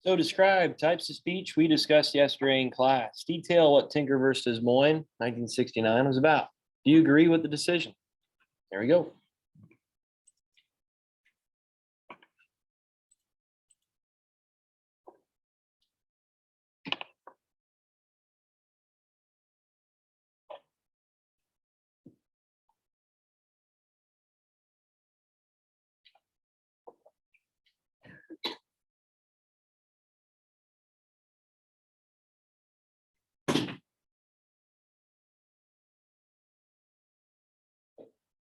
So describe types of speech we discussed yesterday in class. Detail what Tinker versus Des Moines, 1969 was about. Do you agree with the decision? There we go.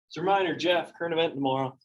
It's a reminder, Jeff, current event tomorrow.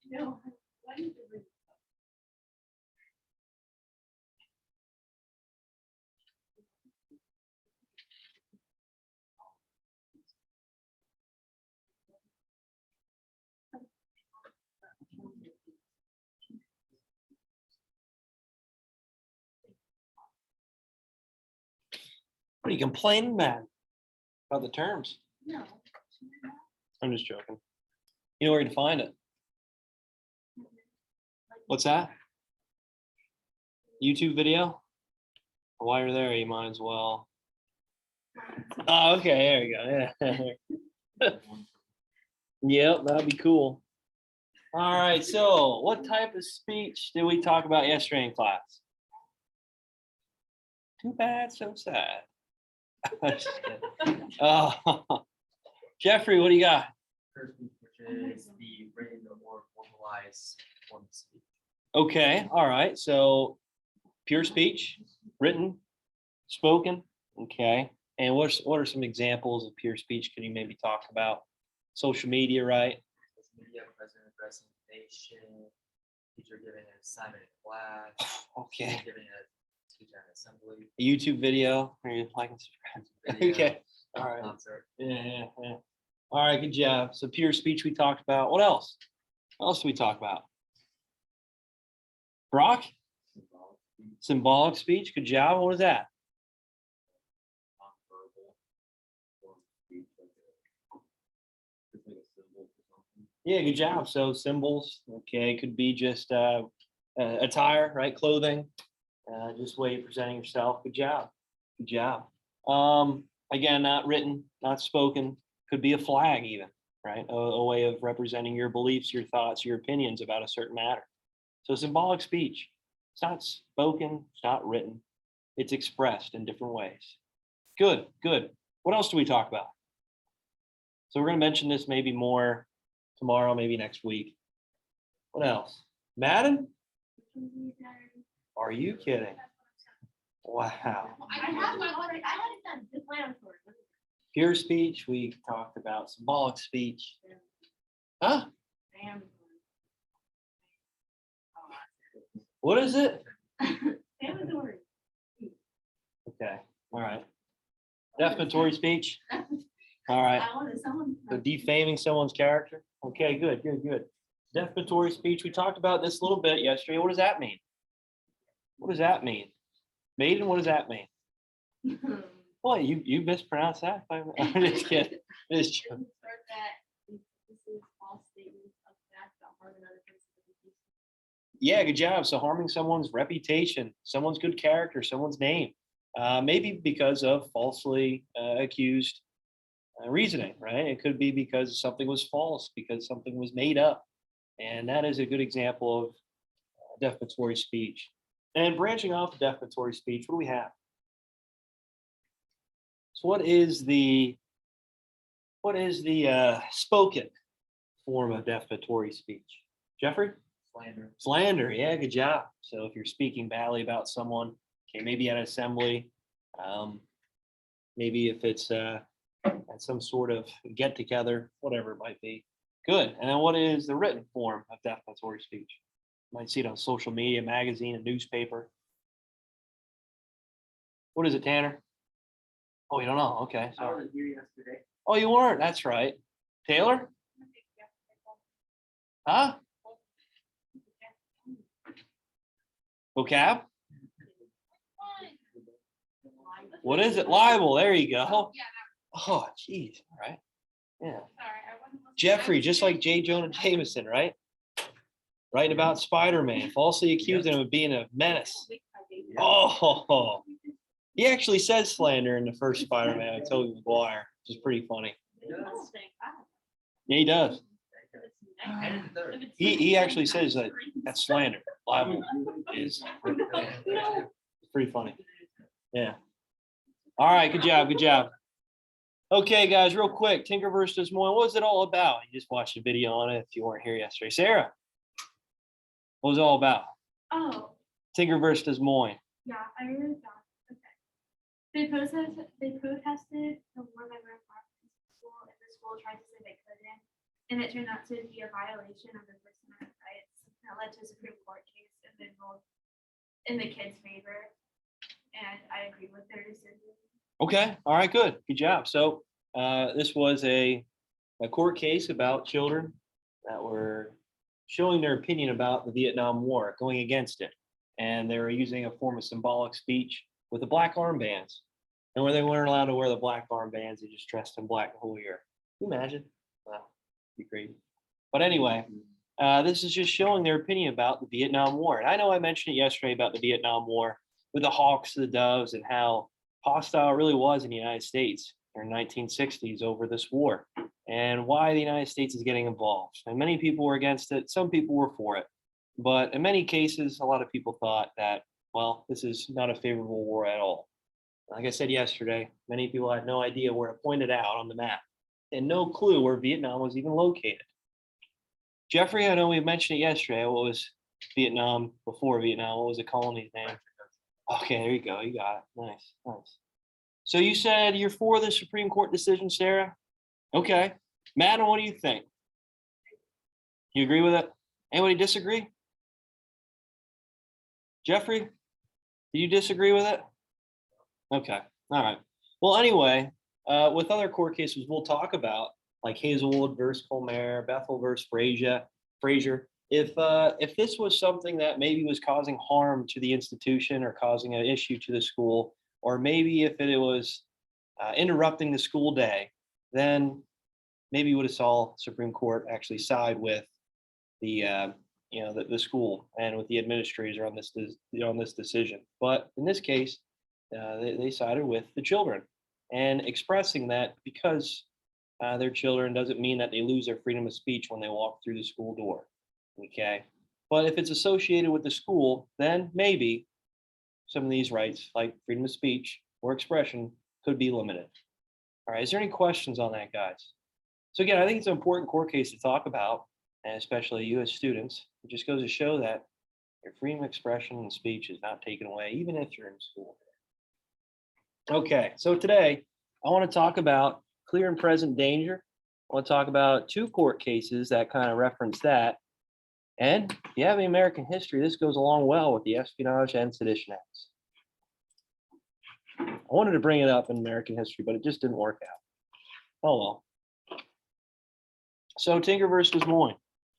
No, why did you bring What are you complaining, man? About the terms? No. I'm just joking. You know where to find it. What's that? YouTube video? While you're there, you might as well. Oh, okay, there you go. Yeah. Yep, that'd be cool. All right, so what type of speech did we talk about yesterday in class? Too bad, so sad. Just kidding. Jeffrey, what do you got? Which is the written or formalized form of speech. Okay, all right. So pure speech, written, spoken. Okay. And what are some examples of pure speech? Could you maybe talk about social media, right? Social media, president presentation, teacher giving an assignment in class, Okay. giving a speech at an assembly, A YouTube video. Are you liking subscribe? video, Okay. All right. concert. Yeah. All right, good job. So pure speech we talked about. What else? What else do we talk about? Brock? Symbolic speech. Good job. What is that? Yeah, good job. So symbols, okay, could be just attire, right? Clothing, just way you're presenting yourself. Good job. Good job. Again, not written, not spoken. Could be a flag even, right? A way of representing your beliefs, your thoughts, your opinions about a certain matter. So symbolic speech, it's not spoken, it's not written, it's expressed in different ways. Good, good. What else do we talk about? So we're going to mention this maybe more tomorrow, maybe next week. What else? Madden? Are you kidding? Wow. I have one already. I had it done. Defamatory. Pure speech, we talked about symbolic speech. Huh? What is it? Defamatory. Okay, all right. Defamatory speech? All right. I wanted someone. So defaming someone's character? Okay, good, good, good. Defamatory speech, we talked about this a little bit yesterday. What does that mean? What does that mean? Maiden, what does that mean? Boy, you mispronounced that. I'm just kidding. Just joking. Insert that this is false statements of fact about harming other person's reputation. Yeah, good job. So harming someone's reputation, someone's good character, someone's name, maybe because of falsely accused reasoning, right? It could be because something was false, because something was made up. And that is a good example of defamatory speech. And branching off of defamatory speech, what do we have? So what is the spoken form of defamatory speech? Jeffrey? Slander. Slander, yeah, good job. So if you're speaking badly about someone, okay, maybe at an assembly, maybe if it's at some sort of get together, whatever it might be. Good. And then what is the written form of defamatory speech? You might see it on social media, magazine, a newspaper. What is it, Tanner? Oh, you don't know? Okay. I Sorry. wasn't here yesterday. Oh, you weren't. That's right. Taylor? Huh? Vocab? What is it? Libel. There you go. Oh, geez. All right. Yeah. Jeffrey, just like J. Jonah Jameson, right? Writing about Spider-Man, falsely accusing him of being a menace. Oh, he actually says slander in the first Spider-Man with Tobey Maguire, which is pretty funny. Yeah, he does. And the third. He actually says that that's slander. Libel is pretty funny. Yeah. All right, good job, good job. Okay, guys, real quick, Tinker versus Des Moines. What was it all about? You just watched a video on it if you weren't here yesterday. Sarah, what was it all about? Oh, Tinker versus Des Moines. yeah, I remember that. Okay. They protested the war by wearing masks in school, and the school tried to say they couldn't. And it turned out to be a violation of the First Amendment rights. That led to a Supreme Court case and then ruled in the kids' favor. And I agree with their decision. Okay, all right, good, good job. So this was a court case about children that were showing their opinion about the Vietnam War, going against it. And they were using a form of symbolic speech with the black armbands. And where they weren't allowed to wear the black armbands, they just dressed in black the whole year. Can you imagine? Wow, be crazy. But anyway, this is just showing their opinion about the Vietnam War. And I know I mentioned it yesterday about the Vietnam War with the hawks, the doves, and how hostile it really was in the United States in the 1960s over this war and why the United States is getting involved. And many people were against it. Some people were for it. But in many cases, a lot of people thought that, well, this is not a favorable war at all. Like I said yesterday, many people had no idea where to point it out on the map and no clue where Vietnam was even located. Jeffrey, I know we mentioned it yesterday. What was Vietnam before Vietnam? What was the colony's name? Okay, there you go. You got it. Nice, nice. So you said you're for the Supreme Court decision, Sarah? Okay. Madden, what do you think? You agree with it? Anybody disagree? Jeffrey, do you disagree with it? Okay. All right. Well, anyway, with other court cases we'll talk about, like Hazelwood versus Colmare, Bethel versus Frazier. If this was something that maybe was causing harm to the institution or causing an issue to the school, or maybe if it was interrupting the school day, then maybe you would have saw Supreme Court actually side with the the school and with the administrator on this decision. But in this case, they sided with the children and expressing that because their children doesn't mean that they lose their freedom of speech when they walk through the school door. Okay. But if it's associated with the school, then maybe some of these rights, like freedom of speech or expression, could be limited. All right. Is there any questions on that, guys? So again, I think it's an important court case to talk about, and especially you as students. It just goes to show that your freedom of expression and speech is not taken away, even if you're in school. Okay, so today I want to talk about clear and present danger. I want to talk about two court cases that kind of reference that. And if you have any American history, this goes along well with the Espionage and Sedition Acts. I wanted to bring it up in American history, but it just didn't work out. Oh well. So Tinker versus Moyne,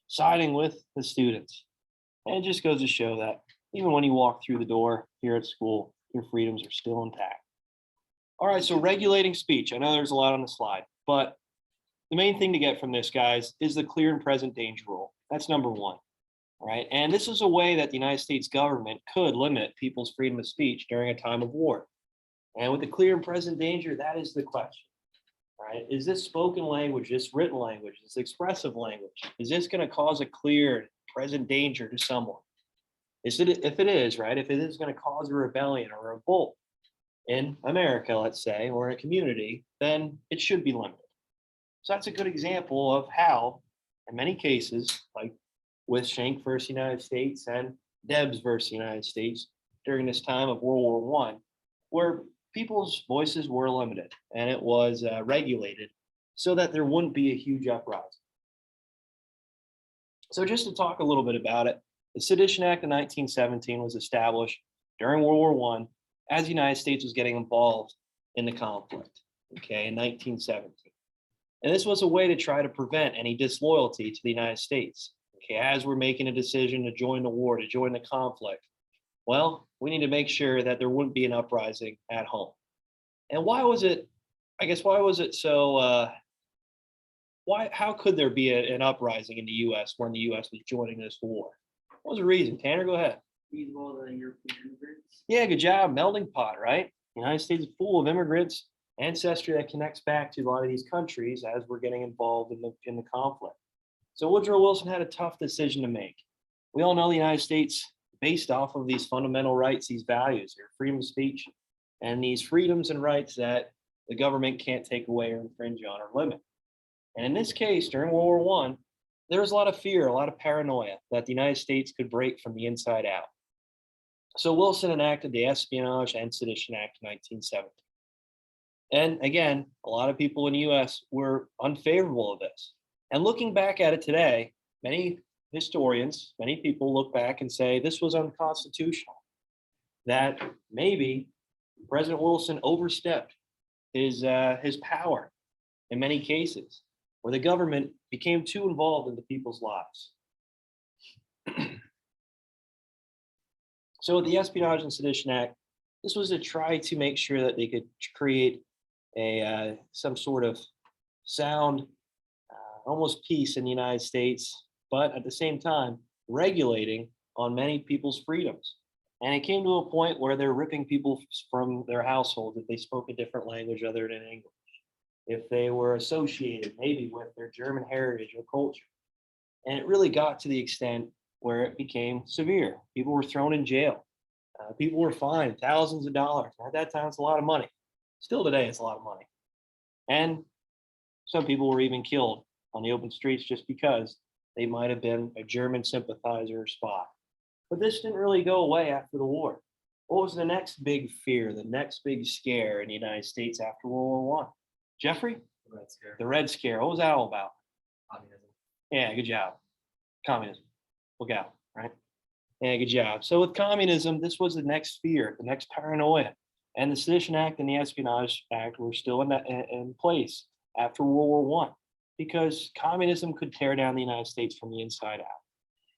siding with the students. And it just goes to show that even when you walk through the door here at school, your freedoms are still intact. All right, so regulating speech. I know there's a lot on the slide, but the main thing to get from this, guys, is the clear and present danger rule. That's number one. All right, and this is a way that the United States government could limit people's freedom of speech during a time of war. And with the clear and present danger, that is the question. Right? Is this spoken language, this written language, this expressive language, is this going to cause a clear present danger to someone? Is it, if it is, right, if it is going to cause a rebellion or a revolt in America, let's say, or in a community, then it should be limited. So that's a good example of how, in many cases, like with Schenck versus United States and Debs versus United States during this time of World War I, where people's voices were limited and it was regulated so that there wouldn't be a huge uprising. So just to talk a little bit about it, the Sedition Act of 1917 was established during World War I as the United States was getting involved in the conflict, okay, in 1917. And this was a way to try to prevent any disloyalty to the United States, okay, as we're making a decision to join the war, to join the conflict. Well, we need to make sure that there wouldn't be an uprising at home. And why was it, I guess, why was it so, how could there be an uprising in the US when the US was joining this war? What was the reason? Tanner, go ahead. These of all the European immigrants. Yeah, good job. Melting pot, right? The United States is full of immigrants, ancestry that connects back to a lot of these countries as we're getting involved in the conflict. So Woodrow Wilson had a tough decision to make. We all know the United States, based off of these fundamental rights, these values, their freedom of speech, and these freedoms and rights that the government can't take away or infringe on or limit. And in this case, during World War I, there was a lot of fear, a lot of paranoia that the United States could break from the inside out. So Wilson enacted the Espionage and Sedition Act of 1970. And again, a lot of people in the US were unfavorable of this. And looking back at it today, many historians, many people look back and say this was unconstitutional, that maybe President Wilson overstepped his power in many cases, where the government became too involved in the people's lives. So with the Espionage and Sedition Act, this was to try to make sure that they could create some sort of sound, almost peace in the United States, but at the same time, regulating on many people's freedoms. And it came to a point where they're ripping people from their household if they spoke a different language other than English, if they were associated maybe with their German heritage or culture. And it really got to the extent where it became severe. People were thrown in jail. People were fined thousands of dollars. At that time, it's a lot of money. Still today, it's a lot of money. And some people were even killed on the open streets just because they might have been a German sympathizer or spy. But this didn't really go away after the war. What was the next big fear, the next big scare in the United States after World War I? Jeffrey? The Red Scare. The Red Scare. What was that all about? Communism. Yeah, good job. Communism. Look out, right? Yeah, good job. So with communism, this was the next fear, the next paranoia. And the Sedition Act and the Espionage Act were still in place after World War I, because communism could tear down the United States from the inside out.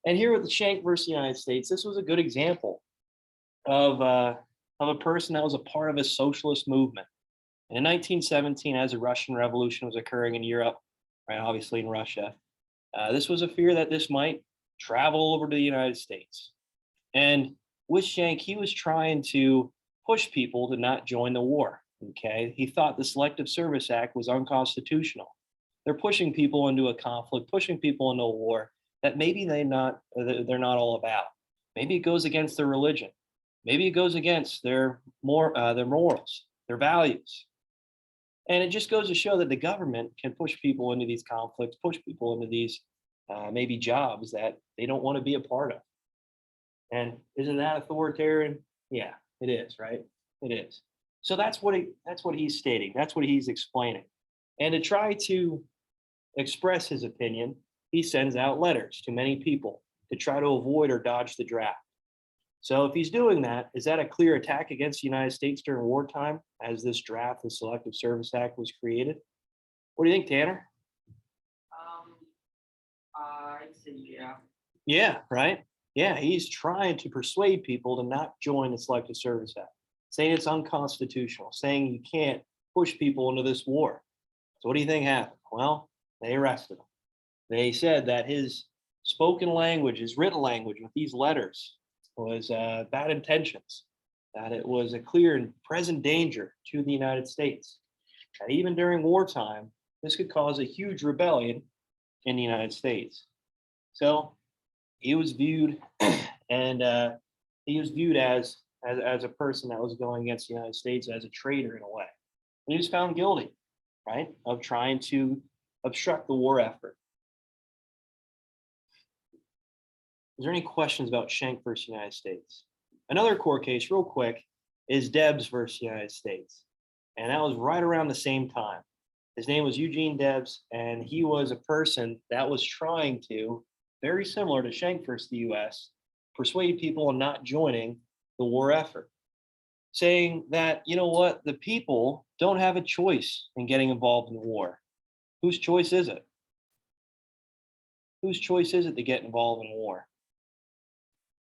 And here with the Schenck versus the United States, this was a good example of a person that was a part of a socialist movement. And in 1917, as the Russian Revolution was occurring in Europe, right, obviously in Russia, this was a fear that this might travel over to the United States. And with Schenck, he was trying to push people to not join the war. Okay, he thought the Selective Service Act was unconstitutional, they're pushing people into a conflict, pushing people into a war that maybe they're not all about. Maybe it goes against their religion. Maybe it goes against their morals, their values. And it just goes to show that the government can push people into these conflicts, push people into these maybe jobs that they don't want to be a part of. And isn't that authoritarian? Yeah, it is, right? It is. So that's what he's stating. That's what he's explaining. And to try to express his opinion, he sends out letters to many people to try to avoid or dodge the draft. So if he's doing that, is that a clear attack against the United States during wartime as this draft, the Selective Service Act, was created? What do you think, Tanner? I'd say yeah. Yeah, right? Yeah, he's trying to persuade people to not join the Selective Service Act, saying it's unconstitutional, saying you can't push people into this war. So what do you think happened? Well, they arrested him. They said that his spoken language, his written language with these letters was bad intentions, that it was a clear and present danger to the United States. That even during wartime, this could cause a huge rebellion in the United States. So he was viewed and he was viewed as a person that was going against the United States as a traitor in a way. And he was found guilty, right, of trying to obstruct the war effort. Is there any questions about Schenck versus United States? Another court case, real quick, is Debs versus United States. And that was right around the same time. His name was Eugene Debs, and he was a person that was trying to, very similar to Schenck versus the US, persuade people in not joining the war effort, saying that, you know what, the people don't have a choice in getting involved in the war. Whose choice is it? Whose choice is it to get involved in war?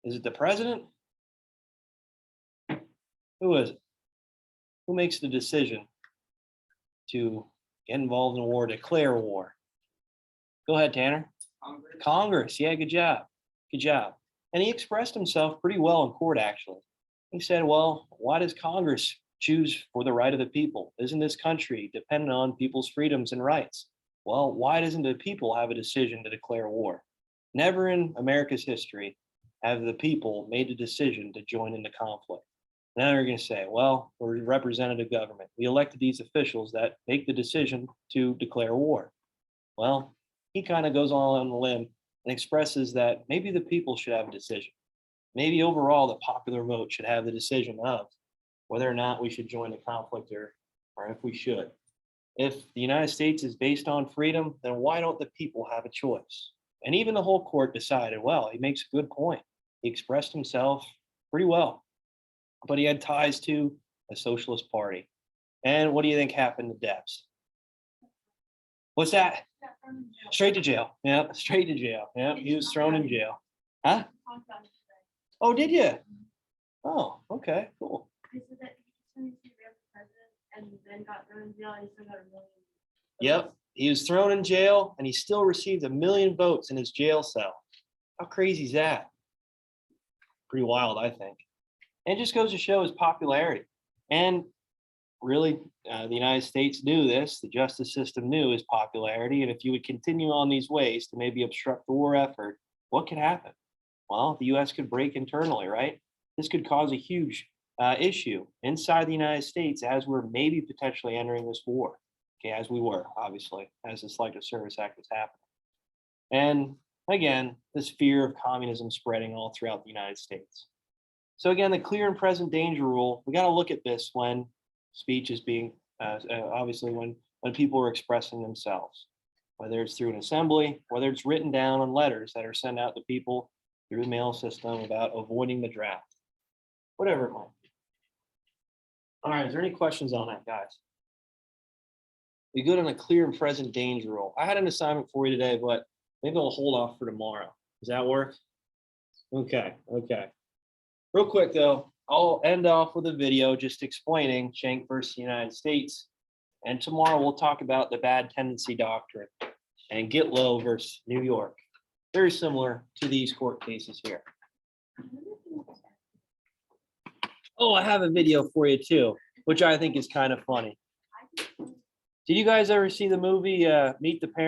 Is it the president? Who is it? Who makes the decision to get involved in a war, declare war? Go ahead, Tanner. Congress. Yeah, good job. Good job. And he expressed himself pretty well in court, actually. He said, well, why does Congress choose for the right of the people? Isn't this country dependent on people's freedoms and rights? Well, why doesn't the people have a decision to declare war? Never in America's history have the people made a decision to join in the conflict. Now they're going to say, well, we're representative government. We elected these officials that make the decision to declare war. Well, he kind of goes on the limb and expresses that maybe the people should have a decision. Maybe overall the popular vote should have the decision of whether or not we should join the conflict or if we should. If the United States is based on freedom, then why don't the people have a choice? And even the whole court decided, well, he makes a good point. He expressed himself pretty well, but he had ties to a socialist party. And what do you think happened to Debs? What's that? Straight to jail. Yeah, straight to jail. Yeah, he was thrown in jail. Huh? Oh, did you? Oh, okay, cool. Yep, he was thrown in jail and he still received 1 million votes in his jail cell. How crazy is that? Pretty wild, I think. And it just goes to show his popularity. And really, the United States knew this, the justice system knew his popularity. And if you would continue on these ways to maybe obstruct the war effort, what could happen? Well, the US could break internally, right? This could cause a huge issue inside the United States as we're maybe potentially entering this war. Okay, as we were, obviously, as the Selective Service Act was happening. And again, this fear of communism spreading all throughout the United States. So again, the clear and present danger rule, we got to look at this when speech is being, obviously when people are expressing themselves, whether it's through an assembly, whether it's written down on letters that are sent out to people through the mail system about avoiding the draft, whatever it might be. All right, is there any questions on that, guys? We good on a clear and present danger rule. I had an assignment for you today, but maybe I'll hold off for tomorrow. Does that work? Okay. Real quick though, I'll end off with a video just explaining Schenck versus the United States. And tomorrow we'll talk about the bad tendency doctrine and Gitlow versus New York. Very similar to these court cases here. Oh, I have a video for you too, which I think is kind of funny. Did you guys ever see the movie Meet the Parents?